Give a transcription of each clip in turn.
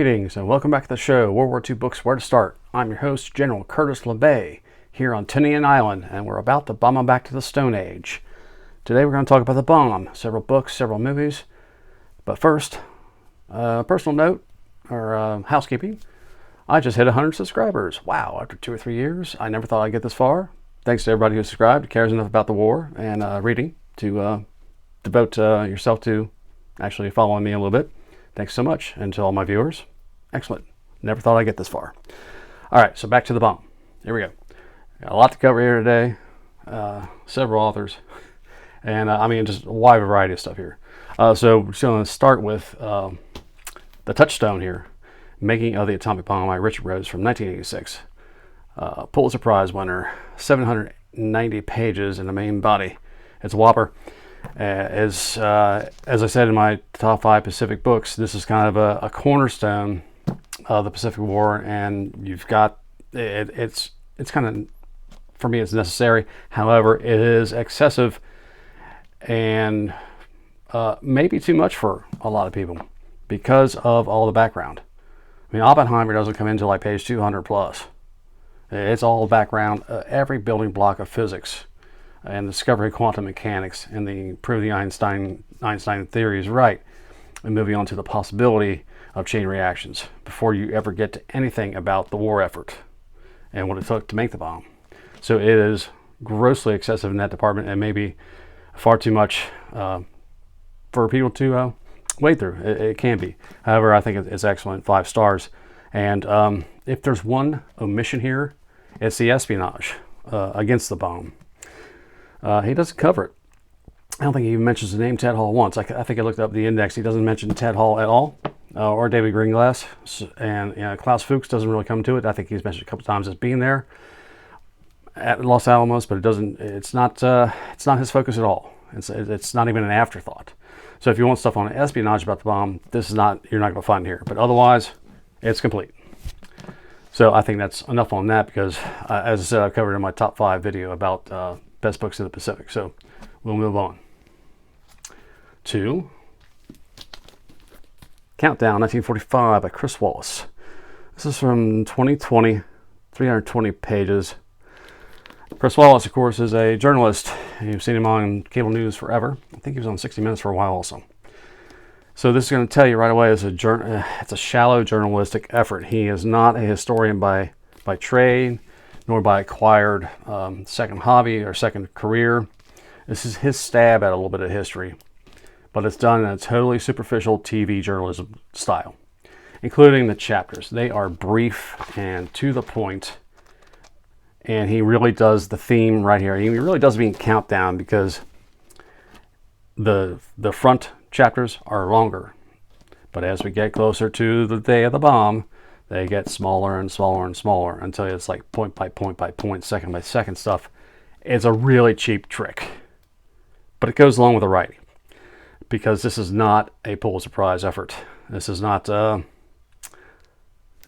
Greetings and welcome back to the show, World War II Books Where to Start. I'm your host, General Curtis LeBay, here on Tinian Island, and we're about to bomb on back to the Stone Age. Today we're going to talk about the bomb, several books, several movies. But first, personal note, or housekeeping. I just hit 100 subscribers. Wow, after 2 or 3 years, I never thought I'd get this far. Thanks to everybody who subscribed, cares enough about the war and reading to devote yourself to actually following me a little bit. Thanks so much. And to all my viewers, excellent. Never thought I'd get this far. All right, so back to the bomb. Here we go. Got a lot to cover here today. Several authors. And I mean, just a wide variety of stuff here. So we're going to start with the touchstone here, Making of the Atomic Bomb by Richard Rose from 1986. Pulitzer Prize winner, 790 pages in the main body. It's a whopper. As I said in my top 5 Pacific books, this is kind of a cornerstone of the Pacific War, and you've got it's kind of, for me, it's necessary. However, it is excessive and maybe too much for a lot of people because of all the background. I mean, Oppenheimer doesn't come into like page 200 plus. It's all background, every building block of physics and the discovery of quantum mechanics and the prove the Einstein theory is right, and moving on to the possibility of chain reactions before you ever get to anything about the war effort and what it took to make the bomb. So it is grossly excessive in that department, and maybe far too much for people to wade through. It can be. However, I think it's excellent. 5 stars. And if there's one omission here, it's the espionage against the bomb. He doesn't cover it. I don't think he even mentions the name Ted Hall once. I think I looked up the index. He doesn't mention Ted Hall at all, or David Greenglass. And Klaus Fuchs doesn't really come to it. I think he's mentioned a couple times as being there at Los Alamos, but it doesn't. It's not his focus at all. It's not even an afterthought. So if you want stuff on espionage about the bomb, this is not. You're not going to find here. But otherwise, it's complete. So I think that's enough on that because, as I said, I covered in my top 5 video about best books in the Pacific. So we'll move on to Countdown 1945 by Chris Wallace. This is from 2020, 320 pages. Chris Wallace, of course, is a journalist. You've seen him on cable news forever. I think he was on 60 Minutes for a while also. So this is going to tell you right away, it's a shallow journalistic effort. He is not a historian by trade, nor by acquired second hobby or second career. This is his stab at a little bit of history, but it's done in a totally superficial TV journalism style, including the chapters. They are brief and to the point, and he really does the theme right here. He really does mean countdown because the front chapters are longer, but as we get closer to the day of the bomb, they get smaller and smaller and smaller until it's like point by point by point, second by second stuff. It's a really cheap trick, but it goes along with the writing because this is not a Pulitzer Prize effort. This is not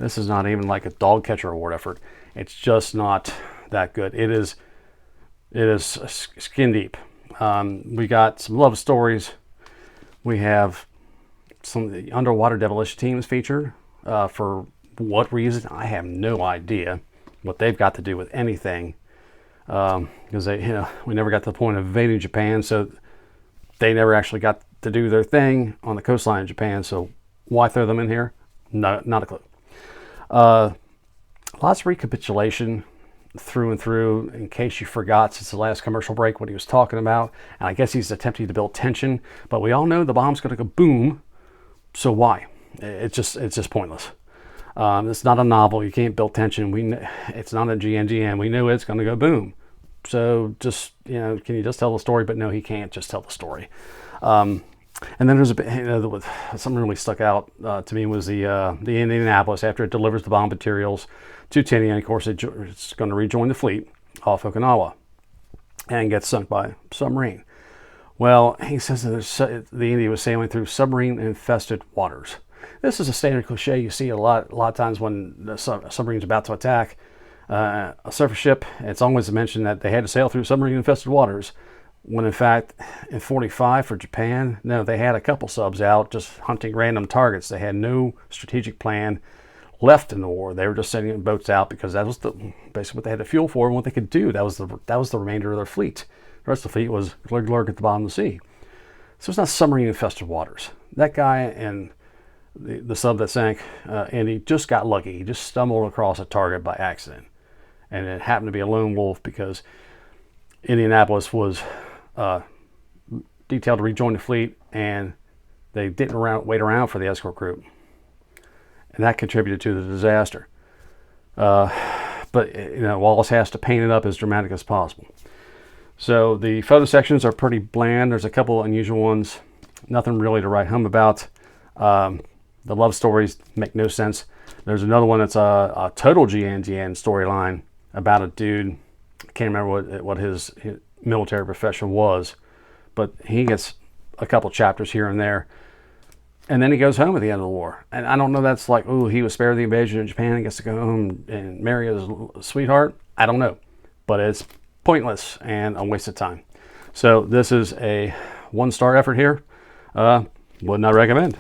even like a dog catcher award effort. It's just not that good. It is skin deep. We got some love stories. We have some of the underwater demolition teams featured for what reason? I have no idea what they've got to do with anything, because we never got to the point of invading Japan, so they never actually got to do their thing on the coastline of Japan. So why throw them in here? Not a clue. Lots of recapitulation through and through, in case you forgot since the last commercial break what he was talking about. And I guess he's attempting to build tension, but we all know the bomb's going to go boom. So why? It's just pointless. It's not a novel. You can't build tension. It's not a GNGN. We know it's going to go boom. So just, can you just tell the story? But no, he can't just tell the story. And then there's a bit, something really stuck out to me was the Indianapolis after it delivers the bomb materials to Tinian. Of course, it's going to rejoin the fleet off Okinawa and get sunk by submarine. Well, he says that the Indy was sailing through submarine-infested waters. This is a standard cliche you see a lot of times when the submarine's about to attack a surface ship. It's always mentioned that they had to sail through submarine-infested waters. when in fact in 45 for Japan, no, they had a couple subs out just hunting random targets. They had no strategic plan left in the war. They were just sending boats out because that was basically what they had the fuel for and what they could do. That was the remainder of their fleet. The rest of the fleet was lurk at the bottom of the sea. So it's not submarine infested waters. That guy and the sub that sank, and he just got lucky. He just stumbled across a target by accident, and it happened to be a lone wolf because Indianapolis was detailed to rejoin the fleet, and they didn't wait around for the escort group, and that contributed to the disaster. But Wallace has to paint it up as dramatic as possible. So the photo sections are pretty bland. There's a couple unusual ones, nothing really to write home about. The love stories make no sense. There's another one that's a total GN storyline about a dude. I can't remember what his military profession was, but he gets a couple chapters here and there, and then he goes home at the end of the war. And I don't know, that's like, oh, he was spared the invasion of Japan and gets to go home and marry his sweetheart. I don't know, but it's pointless and a waste of time. So this is a 1-star effort here. Would not recommend.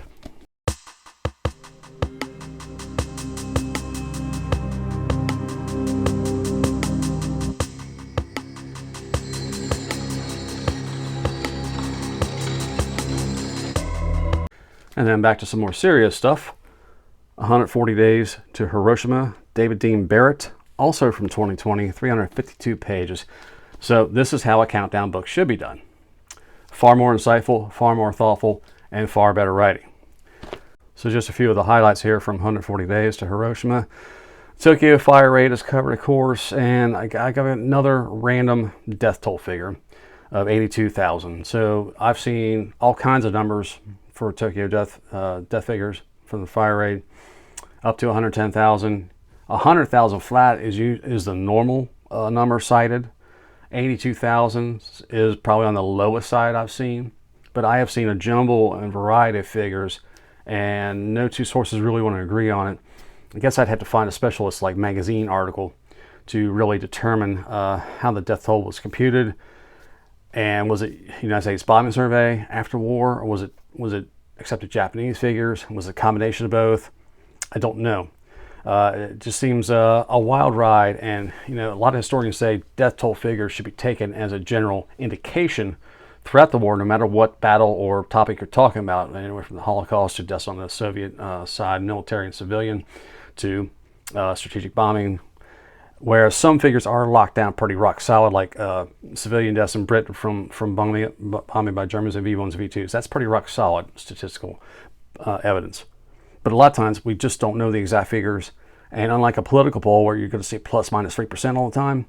And then back to some more serious stuff. 140 Days to Hiroshima, David Dean Barrett, also from 2020, 352 pages. So this is how a countdown book should be done. Far more insightful, far more thoughtful, and far better writing. So just a few of the highlights here from 140 Days to Hiroshima. Tokyo fire rate is covered, of course, and I got another random death toll figure of 82,000. So I've seen all kinds of numbers for Tokyo death figures from the fire rate, up to 110,000. 100,000 flat is the normal number cited. 82,000 is probably on the lowest side I've seen, but I have seen a jumble and variety of figures, and no two sources really want to agree on it. I guess I'd have to find a specialist like magazine article to really determine how the death toll was computed. And was it United States bombing survey after war, or was it accepted Japanese figures? Was it a combination of both? I don't know. It just seems a wild ride, and a lot of historians say death toll figures should be taken as a general indication throughout the war, no matter what battle or topic you're talking about, anywhere from the Holocaust to deaths on the Soviet side, military and civilian, to strategic bombing. Whereas some figures are locked down pretty rock solid, like civilian deaths in Britain from bombing by Germans and V1s and V2s. That's pretty rock solid statistical evidence. But a lot of times we just don't know the exact figures. And unlike a political poll where you're going to see plus minus 3% all the time,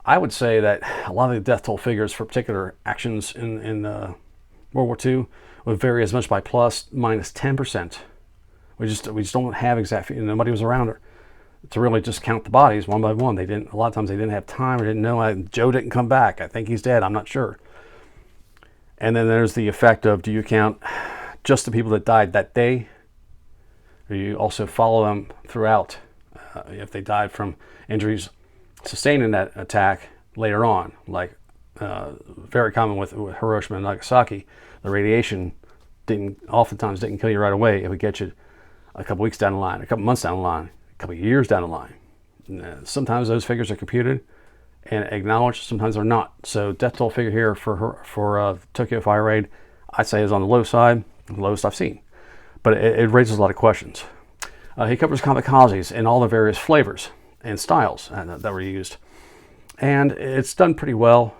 I would say that a lot of the death toll figures for particular actions in World War II would vary as much by plus minus 10%. We just don't have exact figures. Nobody was around her to really just count the bodies one by one. A lot of times they didn't have time or didn't know. Joe didn't come back. I think he's dead. I'm not sure. And then there's the effect of, do you count just the people that died that day? Or you also follow them throughout if they died from injuries sustained in that attack later on, like very common with Hiroshima and Nagasaki. The radiation oftentimes didn't kill you right away. It would get you a couple weeks down the line, a couple months down the line, a couple years down the line. Sometimes those figures are computed and acknowledged, sometimes they're not. So death toll figure here for Tokyo fire raid, I'd say is on the low side, the lowest I've seen. But it raises a lot of questions. He covers kamikazes in all the various flavors and styles that were used. And it's done pretty well.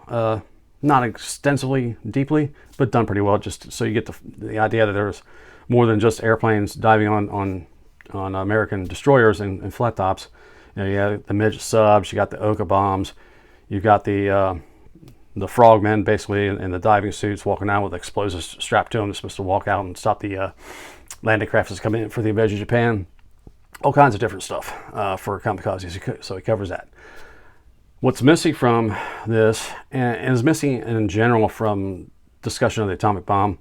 Not extensively, deeply, but done pretty well, just so you get the idea that there's more than just airplanes diving on American destroyers and flat tops. You have the midget subs, you got the Oka bombs, you got the frogmen basically in the diving suits walking out with explosives strapped to them. They're supposed to walk out and stop the landing craft that's coming in for the invasion of Japan. All kinds of different stuff for kamikazes, so he covers that. What's missing from this, and is missing in general from discussion of the atomic bomb,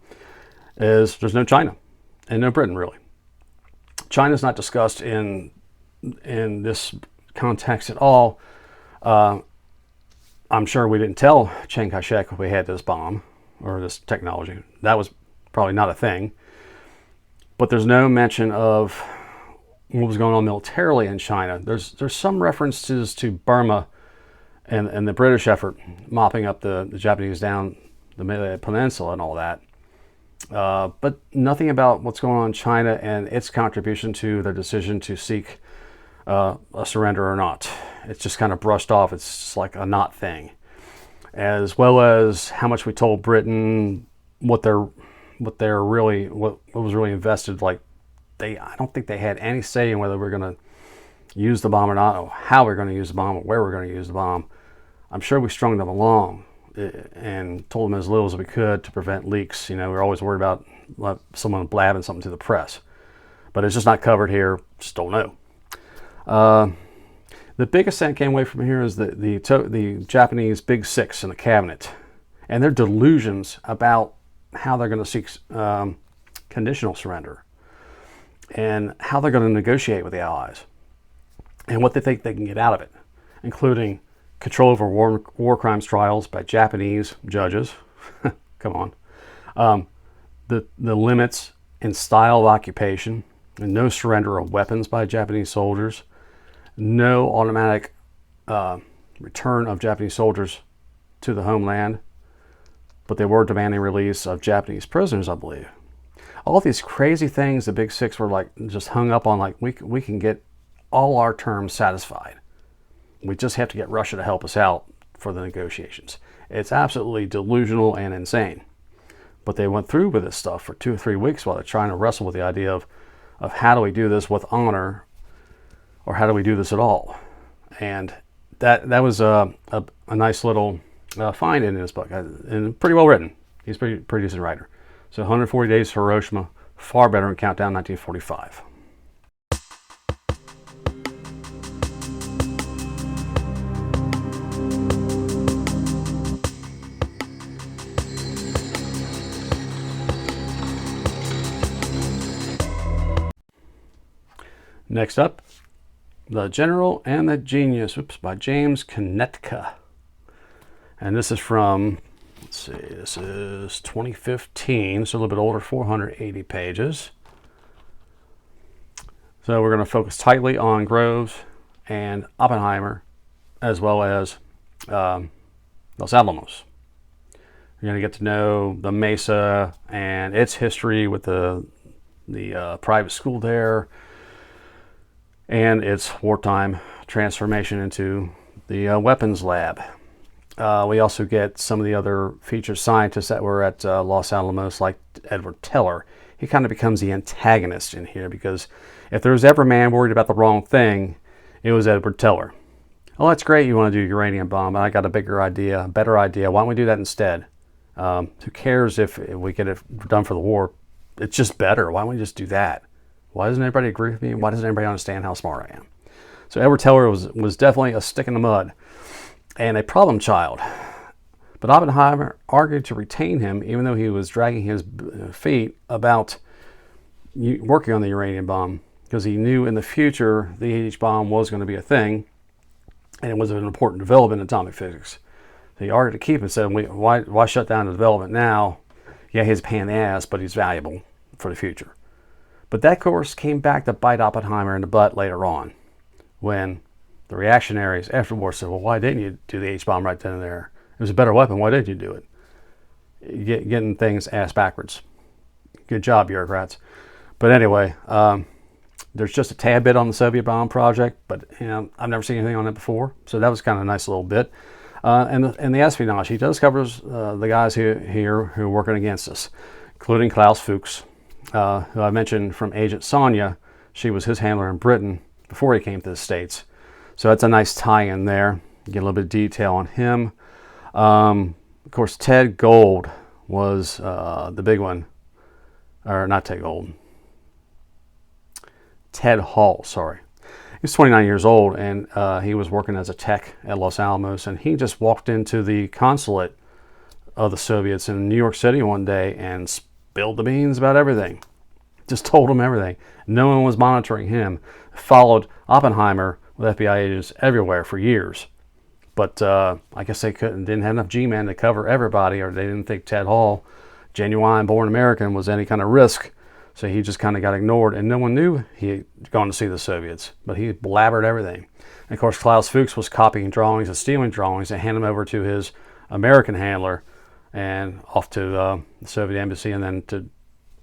is there's no China and no Britain really. China's not discussed in this context at all. I'm sure we didn't tell Chiang Kai-shek we had this bomb or this technology. That was probably not a thing. But there's no mention of what was going on militarily in China. There's some references to Burma and the British effort mopping up the Japanese down the Malay Peninsula and all that. But nothing about what's going on in China and its contribution to their decision to seek a surrender or not. It's just kind of brushed off. It's just like a not thing. As well as how much we told Britain, what was really invested. Like I don't think they had any say in whether we're going to use the bomb or not, or how we're going to use the bomb, or where we're going to use the bomb. I'm sure we strung them along and told them as little as we could to prevent leaks. You know, we're always worried about someone blabbing something to the press, but it's just not covered here. Just don't know. The biggest thing that came away from here is the Japanese Big Six in the cabinet and their delusions about how they're going to seek conditional surrender and how they're going to negotiate with the Allies and what they think they can get out of it, including control over war crimes trials by Japanese judges. Come on. The limits in style of occupation and no surrender of weapons by Japanese soldiers. No automatic return of Japanese soldiers to the homeland, but they were demanding release of Japanese prisoners, I believe. All these crazy things the Big Six were like just hung up on, like we can get all our terms satisfied. We just have to get Russia to help us out for the negotiations. It's absolutely delusional and insane. But they went through with this stuff for 2 or 3 weeks while they're trying to wrestle with the idea of how do we do this with honor, or how do we do this at all? And that was a nice little find in his book, and pretty well written. He's a pretty decent writer. So 140 Days to Hiroshima, far better than Countdown 1945. Next up, The General and the Genius, by James Konetka. And this is from, let's see, this is 2015, so a little bit older, 480 pages. So we're going to focus tightly on Groves and Oppenheimer, as well as Los Alamos. You're going to get to know the Mesa and its history with the private school there, and its wartime transformation into the weapons lab. We also get some of the other featured scientists that were at Los Alamos, like Edward Teller. He kind of becomes the antagonist in here, because if there was ever a man worried about the wrong thing, it was Edward Teller. Oh, that's great, you want to do uranium bomb, but I got a better idea. Why don't we do that instead? Who cares if we get it done for the war? It's just better. Why don't we just do that? Why doesn't everybody agree with me? Why doesn't everybody understand how smart I am? So Edward Teller was definitely a stick in the mud and a problem child. But Oppenheimer argued to retain him, even though he was dragging his feet about working on the uranium bomb, because he knew in the future the H bomb was going to be a thing, and it was an important development in atomic physics. So he argued to keep it, said, why shut down the development now? Yeah, he's a pain in the ass, but he's valuable for the future. But that course came back to bite Oppenheimer in the butt later on, when the reactionaries after the war said, well, why didn't you do the H-bomb right then and there? It was a better weapon. Why didn't you do it? Getting things ass backwards. Good job, bureaucrats. But anyway, there's just a tad bit on the Soviet bomb project, but I've never seen anything on it before. So that was kind of a nice little bit. And the espionage, he does covers the guys here who are working against us, including Klaus Fuchs, who I mentioned from Agent Sonia. She was his handler in Britain before he came to the States. So that's a nice tie-in there. Get a little bit of detail on him. Of course, Ted Gold was the big one. Or not Ted Gold. Ted Hall, sorry. He was 29 years old, and he was working as a tech at Los Alamos, and he just walked into the consulate of the Soviets in New York City one day and spilled the beans about everything. Just told them everything. No one was monitoring him. Followed Oppenheimer with FBI agents everywhere for years. but I guess they didn't have enough G-men to cover everybody, or they didn't think Ted Hall, genuine born American, was any kind of risk. So he just kind of got ignored, and no one knew he had gone to see the Soviets, but he blabbered everything. And of course, Klaus Fuchs was copying drawings and stealing drawings and handing them over to his American handler, and off to the Soviet embassy, and then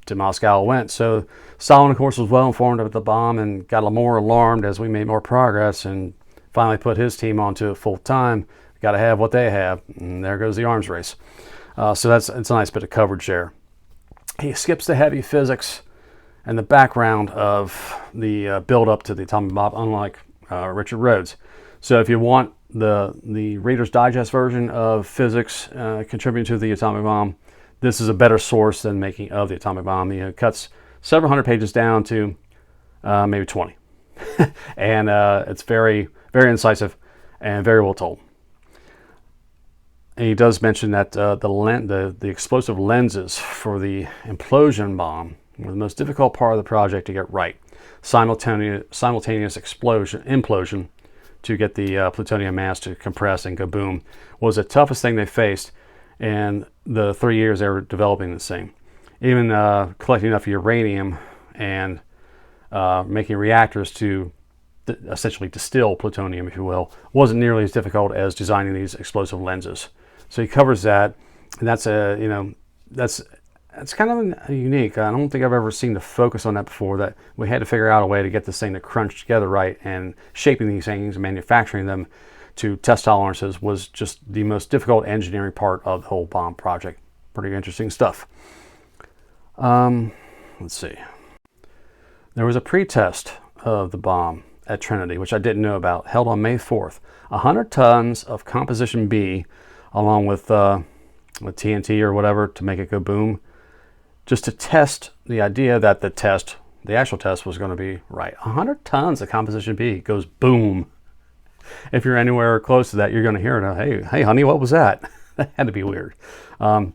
to Moscow went. So Stalin, of course, was well informed about the bomb and got a little more alarmed as we made more progress, and finally put his team onto it full time. Got to have what they have, and there goes the arms race. So it's a nice bit of coverage there. He skips the heavy physics and the background of the build-up to the atomic bomb, unlike Richard Rhodes. So if you want the Reader's Digest version of physics contributing to the atomic bomb, this is a better source than making of the atomic bomb. It cuts several hundred pages down to maybe 20. And it's very, very incisive and very well told. And he does mention that the explosive lenses for the implosion bomb were the most difficult part of the project to get right. Simultaneous implosion to get the plutonium mass to compress and go boom was the toughest thing they faced in the 3 years they were developing this thing. Even collecting enough uranium and making reactors to essentially distill plutonium, if you will, wasn't nearly as difficult as designing these explosive lenses. So he covers that, and that's kind of unique. I don't think I've ever seen the focus on that before, that we had to figure out a way to get this thing to crunch together right, and shaping these things and manufacturing them to test tolerances was just the most difficult engineering part of the whole bomb project. Pretty interesting stuff. Let's see. There was a pre-test of the bomb at Trinity, which I didn't know about, held on May 4th. 100 tons of Composition B, along with TNT or whatever to make it go boom, just to test the idea that the actual test was going to be right. 100 tons of Composition B goes boom. If you're anywhere close to that, you're going to hear it. Hey, honey, what was that? That had to be weird.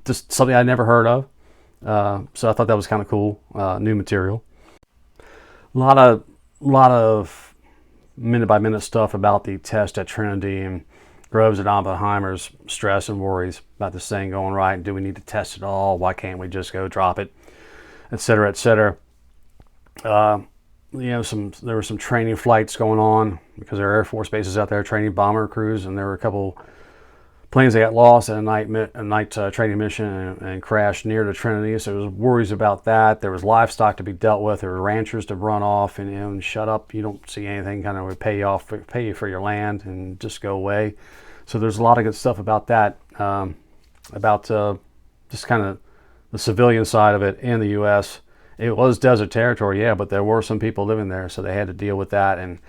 Just something I never heard of. So I thought that was kind of cool, new material. A lot of minute-by-minute stuff about the test at Trinity, and Groves and Oppenheimer's stress and worries about this thing going right. Do we need to test it all? Why can't we just go drop it? Et cetera, et cetera. There were some training flights going on because there are Air Force bases out there training bomber crews, and there were a couple planes that got lost at a night training mission and crashed near the Trinity. So there was worries about that. There was livestock to be dealt with. There were ranchers to run off and shut up. You don't see anything. Kind of would pay you for your land and just go away. So there's a lot of good stuff about that. About just kind of the civilian side of it in the U.S. It was desert territory, yeah, but there were some people living there, so they had to deal with that. And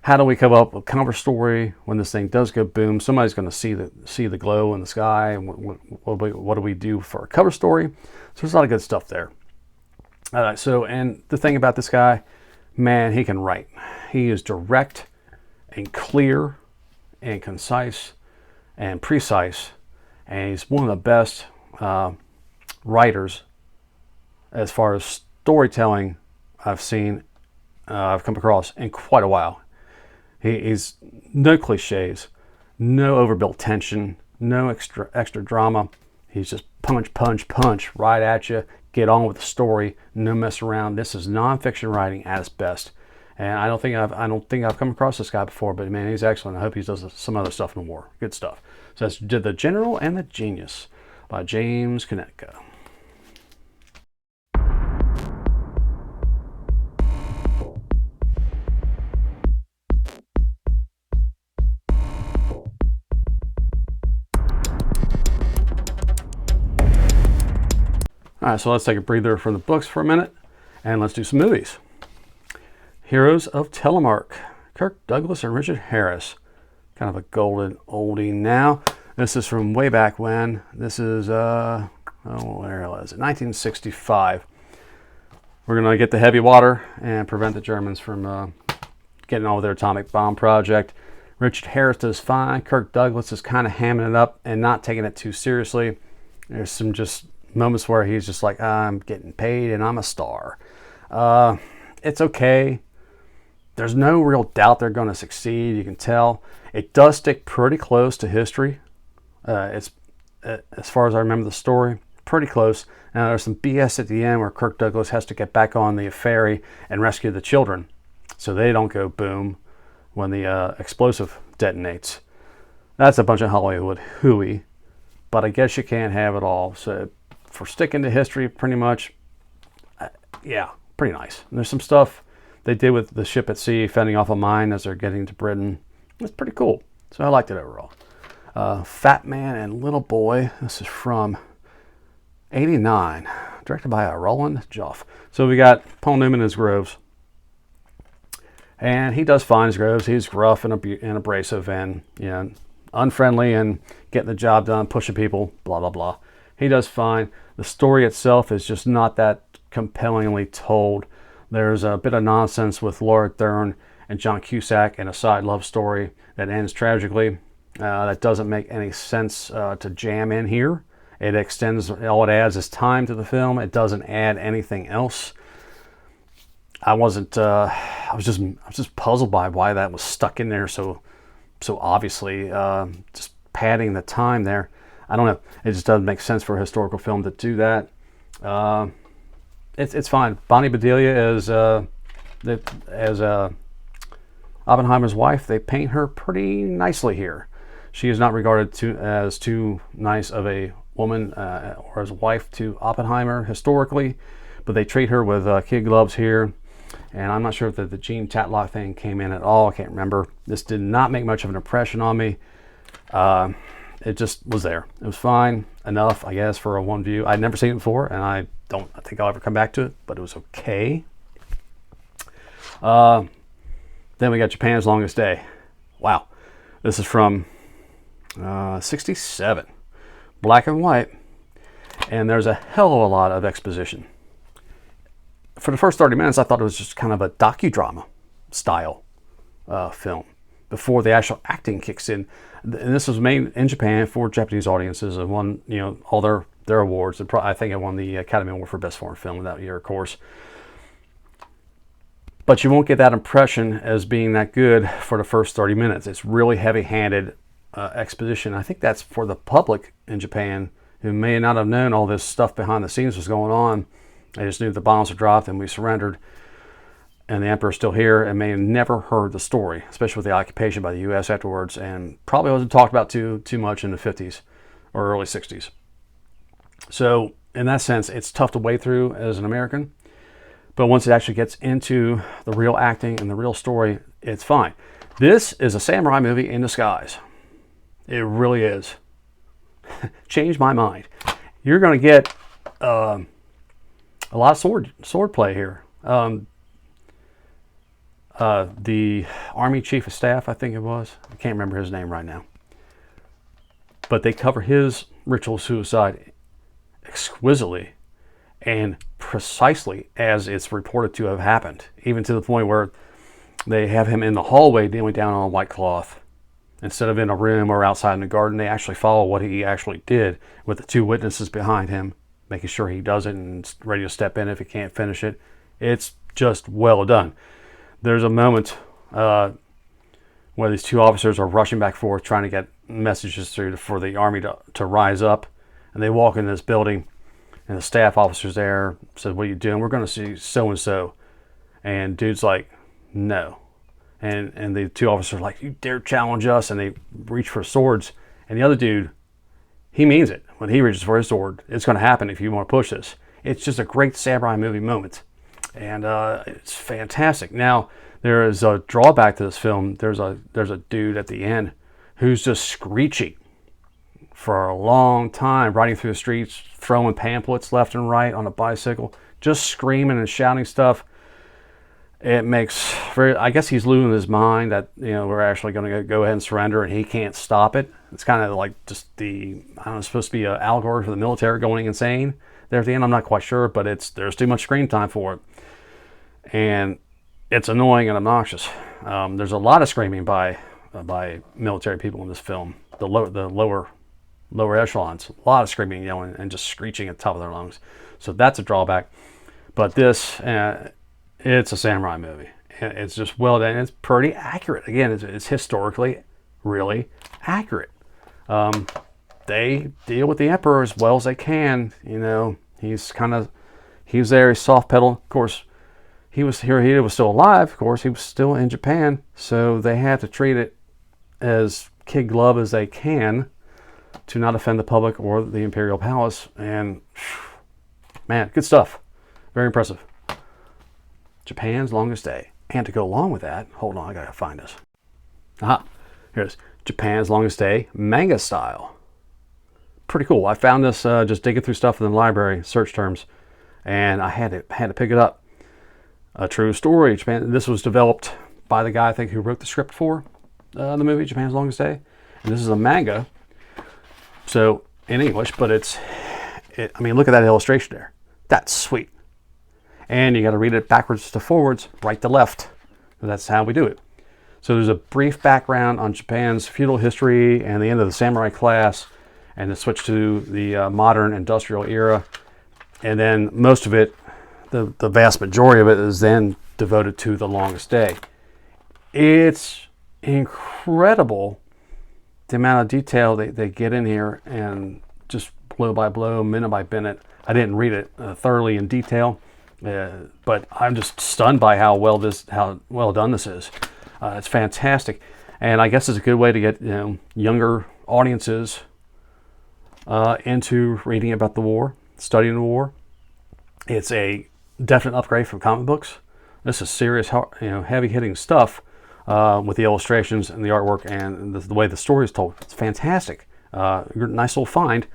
how do we come up with a cover story when this thing does go boom? Somebody's going to see the glow in the sky, and what do we do for a cover story? So there's a lot of good stuff there. And the thing about this guy, man, he can write. He is direct and clear and concise and precise, and he's one of the best writers as far as storytelling I've come across in quite a while. He's no cliches, no overbuilt tension, no extra drama. He's just punch right at you. Get on with the story. No mess around. This is nonfiction writing at its best. And I don't think I've come across this guy before, but man, he's excellent. I hope he does some other stuff no more. Good stuff. So that's The General and the Genius by James Konetka. All right, so let's take a breather from the books for a minute, and let's do some movies. Heroes of Telemark, Kirk Douglas and Richard Harris. Kind of a golden oldie now. This is from way back when. This is, where was it? 1965. We're going to get the heavy water and prevent the Germans from getting on with their atomic bomb project. Richard Harris does fine. Kirk Douglas is kind of hamming it up and not taking it too seriously. There's some just moments where he's just like, I'm getting paid and I'm a star. It's okay. there's no real doubt they're going to succeed. You can tell it does stick pretty close to history. It's as far as I remember the story, pretty close. Now there's some BS at the end where Kirk Douglas has to get back on the ferry and rescue the children, so they don't go boom when the explosive detonates. That's a bunch of Hollywood hooey, but I guess you can't have it all. So for sticking to history, pretty much, yeah, pretty nice. And there's some stuff they did with the ship at sea fending off a mine as they're getting to Britain. It's pretty cool. So I liked it overall. Fat Man and Little Boy. This is from '89, directed by Roland Joff. So we got Paul Newman as Groves, and he does fine as Groves. He's gruff and abrasive, and unfriendly, and getting the job done, pushing people, blah blah blah. He does fine. The story itself is just not that compellingly told. There's a bit of nonsense with Laura Dern and John Cusack and a side love story that ends tragically. That doesn't make any sense to jam in here. It extends, all it adds is time to the film. It doesn't add anything else. I was just puzzled by why that was stuck in there so obviously, just padding the time there. I don't know. It just doesn't make sense for a historical film to do that. It's fine. Bonnie Bedelia as Oppenheimer's wife. They paint her pretty nicely here. She is not regarded as too nice of a woman or as a wife to Oppenheimer historically, but they treat her with kid gloves here. And I'm not sure if the Gene Tatlock thing came in at all. I can't remember. This did not make much of an impression on me. It just was there. It was fine enough, I guess, for a one view. I'd never seen it before, and I think I'll ever come back to it, but it was okay. Then we got Japan's Longest Day. Wow. This is from '67. Black and white. And there's a hell of a lot of exposition. For the first 30 minutes, I thought it was just kind of a docudrama style film before the actual acting kicks in. And this was made in Japan for Japanese audiences and won, all their awards. And I think it won the Academy Award for Best Foreign Film that year, of course. But you won't get that impression as being that good for the first 30 minutes. It's really heavy-handed exposition. I think that's for the public in Japan who may not have known all this stuff behind the scenes was going on. They just knew the bombs were dropped and we surrendered and the emperor's still here, and may have never heard the story, especially with the occupation by the U.S. afterwards, and probably wasn't talked about too much in the 50s or early 60s. So in that sense, it's tough to wade through as an American. But once it actually gets into the real acting and the real story, it's fine. This is a samurai movie in disguise. It really is. Changed my mind. You're going to get a lot of sword play here. The Army Chief of Staff, I think it was. I can't remember his name right now. But they cover his ritual suicide exquisitely and precisely as it's reported to have happened, even to the point where they have him in the hallway kneeling down on a white cloth. Instead of in a room or outside in the garden, they actually follow what he actually did with the two witnesses behind him, making sure he does it and ready to step in if he can't finish it. It's just well done. There's a moment where these two officers are rushing back and forth trying to get messages through for the army to rise up, and they walk into this building, and the staff officer's there, says, "What are you doing? We're going to see so-and-so." And dude's like, "No." And the two officers are like, "You dare challenge us?" And they reach for swords. And the other dude, he means it. When he reaches for his sword, it's going to happen if you want to push this. It's just a great samurai movie moment. And it's fantastic. Now, there is a drawback to this film. There's a dude at the end who's just screeching for a long time, riding through the streets, throwing pamphlets left and right on a bicycle, just screaming and shouting stuff. It makes I guess he's losing his mind that we're actually going to go ahead and surrender, and he can't stop it. It's kind of like just it's supposed to be an allegory for the military going insane there at the end. I'm not quite sure, but there's too much screen time for it, and it's annoying and obnoxious. There's a lot of screaming by military people in this film. The lower echelons, a lot of screaming, yelling, and just screeching at the top of their lungs. So that's a drawback. But this. It's a samurai movie, And it's just well done. It's pretty accurate. Again, it's historically really accurate. They deal with the emperor as well as they can. You know, he was there, he soft pedal. Of course, he was still alive. Of course, he was still in Japan, so they had to treat it as kid glove as they can to not offend the public or the imperial palace. And man, good stuff. Very impressive. Japan's Longest Day. And to go along with that, hold on, I gotta find this. Aha, here it is. Japan's Longest Day, manga style. Pretty cool. I found this just digging through stuff in the library, search terms, and I had to pick it up. A true story. Japan. This was developed by the guy I think who wrote the script for the movie Japan's Longest Day, and this is a manga. So in English, but I mean, look at that illustration there. That's sweet. And you got to read it backwards to forwards, right to left. That's how we do it. So there's a brief background on Japan's feudal history and the end of the samurai class, and the switch to the modern industrial era. And then most of it, the vast majority of it, is then devoted to the longest day. It's incredible the amount of detail they get in here, and just blow by blow, minute by minute. I didn't read it thoroughly in detail, but I'm just stunned by how well done this is. It's fantastic, and I guess it's a good way to get younger audiences into reading about the war, studying the war. It's a definite upgrade from comic books. This is serious, heavy-hitting stuff with the illustrations and the artwork and the way the story is told. It's fantastic. Nice little find.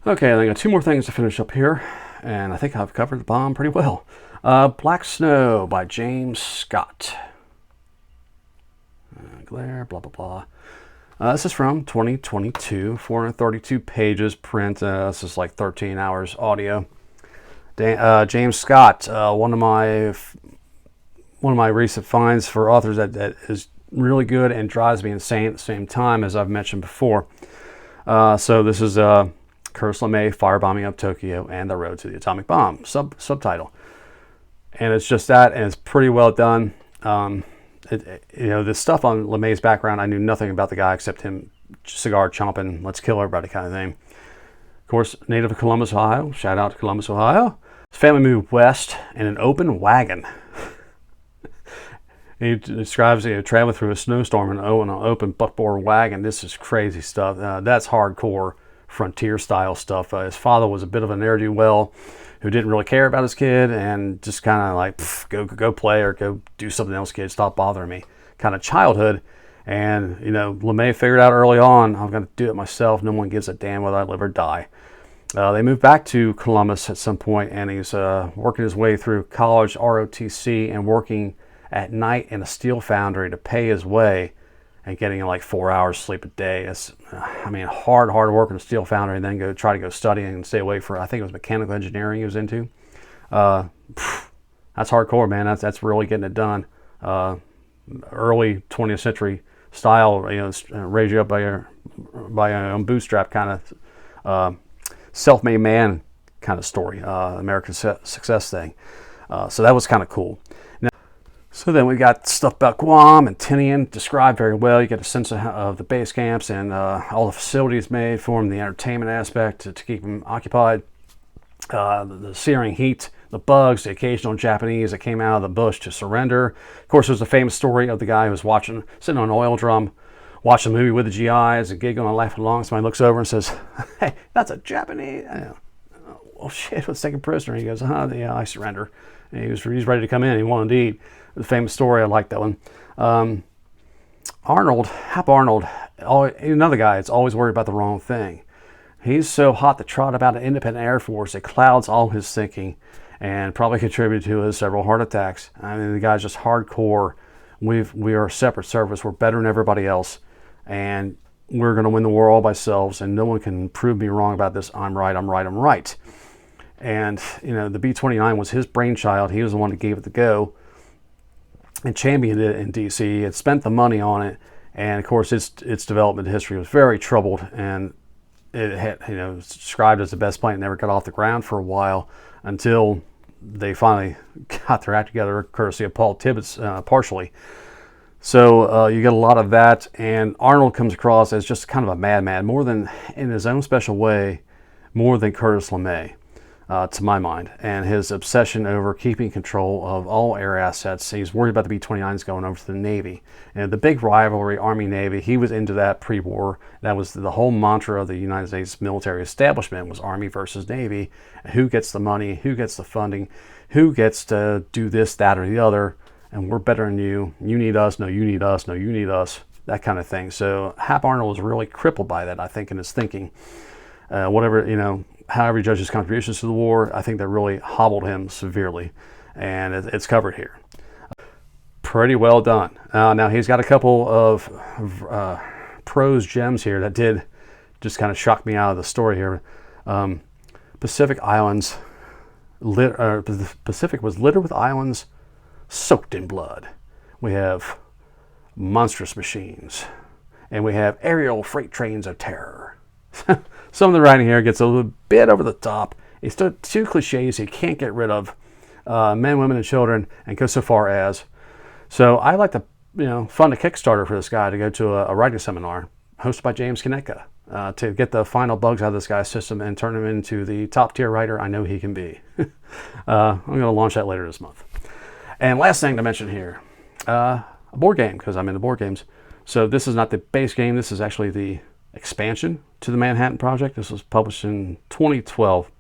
Okay, I got two more things to finish up here, and I think I've covered the bomb pretty well. Black Snow by James Scott. Glare, blah, blah, blah. This is from 2022, 432 pages print. This is like 13 hours audio. James Scott, one of my recent finds for authors that is really good and drives me insane at the same time, as I've mentioned before. So this is Curtis LeMay, Firebombing of Tokyo and the Road to the Atomic Bomb, subtitle. And it's just that, and it's pretty well done. The stuff on LeMay's background, I knew nothing about the guy except him cigar chomping, let's kill everybody kind of thing. Of course, native of Columbus, Ohio. Shout out to Columbus, Ohio. His family moved west in an open wagon. He describes traveling through a snowstorm in an open buckboard wagon. This is crazy stuff. That's hardcore frontier style stuff. His father was a bit of a ne'er-do-well who didn't really care about his kid and just kind of like, go play or go do something else, kid, stop bothering me kind of childhood. And LeMay figured out early on, I'm going to do it myself. No one gives a damn whether I live or die. They moved back to Columbus at some point, and he's working his way through college, ROTC, and working at night in a steel foundry to pay his way and getting like 4 hours sleep a day. It's, hard work in a steel foundry, and then try to go study and stay away for, I think it was mechanical engineering he was into. That's hardcore, man. That's really getting it done. Early 20th century style, raise you up by your own bootstrap kind of self-made man kind of story, American success thing. So that was kind of cool. So then we got stuff about Guam and Tinian described very well. You get a sense of the base camps and all the facilities made for them, the entertainment aspect to keep them occupied, the searing heat, the bugs, the occasional Japanese that came out of the bush to surrender. Of course, there's the famous story of the guy who was sitting on an oil drum, watching a movie with the GIs and giggling and laughing along. Somebody looks over and says, "Hey, that's a Japanese." Oh shit, let's take a prisoner. He goes, yeah, I surrender. And he's ready to come in. He wanted to eat. The famous story, I like that one. Hap Arnold, another guy that's always worried about the wrong thing. He's so hot to trot about an independent Air Force, it clouds all his thinking and probably contributed to his several heart attacks. The guy's just hardcore. We are a separate service. We're better than everybody else. And we're going to win the war all by ourselves, and no one can prove me wrong about this. I'm right, I'm right, I'm right. And, the B-29 was his brainchild. He was the one that gave it the go. and championed it in DC. It spent the money on it, and of course its development history was very troubled, and it had, described as the best plane. It never got off the ground for a while until they finally got their act together, courtesy of Paul Tibbets, partially. So you get a lot of that, and Arnold comes across as just kind of a madman, more than, in his own special way, more than Curtis LeMay, to my mind. And his obsession over keeping control of all air assets. He's worried about the B-29s going over to the Navy. And the big rivalry, Army-Navy, he was into that pre-war. That was the whole mantra of the United States military establishment, was Army versus Navy. Who gets the money? Who gets the funding? Who gets to do this, that, or the other? And we're better than you. You need us. No, you need us. No, you need us. That kind of thing. So Hap Arnold was really crippled by that, I think, in his thinking. However you judge his contributions to the war, I think that really hobbled him severely. And it's covered here. Pretty well done. Now, he's got a couple of prose gems here that did just kind of shock me out of the story here. Pacific Islands, the Pacific was littered with islands soaked in blood. We have monstrous machines, and we have aerial freight trains of terror. Some of the writing here gets a little bit over the top. It's too cliches you can't get rid of. Men, women, and children, and go so far as. So I like to, fund a Kickstarter for this guy to go to a writing seminar hosted by James Konechka to get the final bugs out of this guy's system and turn him into the top tier writer I know he can be. I'm going to launch that later this month. And last thing to mention here, a board game, because I'm into board games. So this is not the base game. This is actually the expansion to the Manhattan Project. This was published in 2012.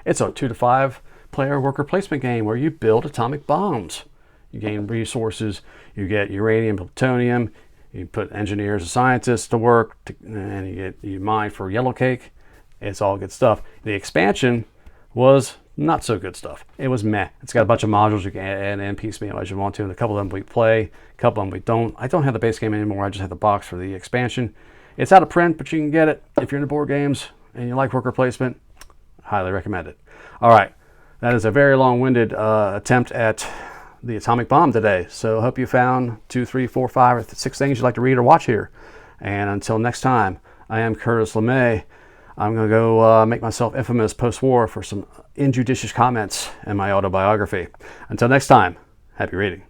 It's a 2 to 5 player worker placement game where you build atomic bombs. You gain resources, you get uranium, plutonium, you put engineers and scientists to work, and you mine for yellow cake. It's all good stuff. The expansion was not so good stuff. It was meh. It's got a bunch of modules you can add in piecemeal as you want to, and a couple of them we play, a couple of them we don't. I don't have the base game anymore. I just have the box for the expansion. It's out of print, but you can get it if you're into board games and you like worker placement. Highly recommend it. All right, that is a very long-winded attempt at the atomic bomb today. So I hope you found 2, 3, 4, 5, or 6 things you'd like to read or watch here. And until next time, I am Curtis LeMay. I'm going to go make myself infamous post-war for some injudicious comments in my autobiography. Until next time, happy reading.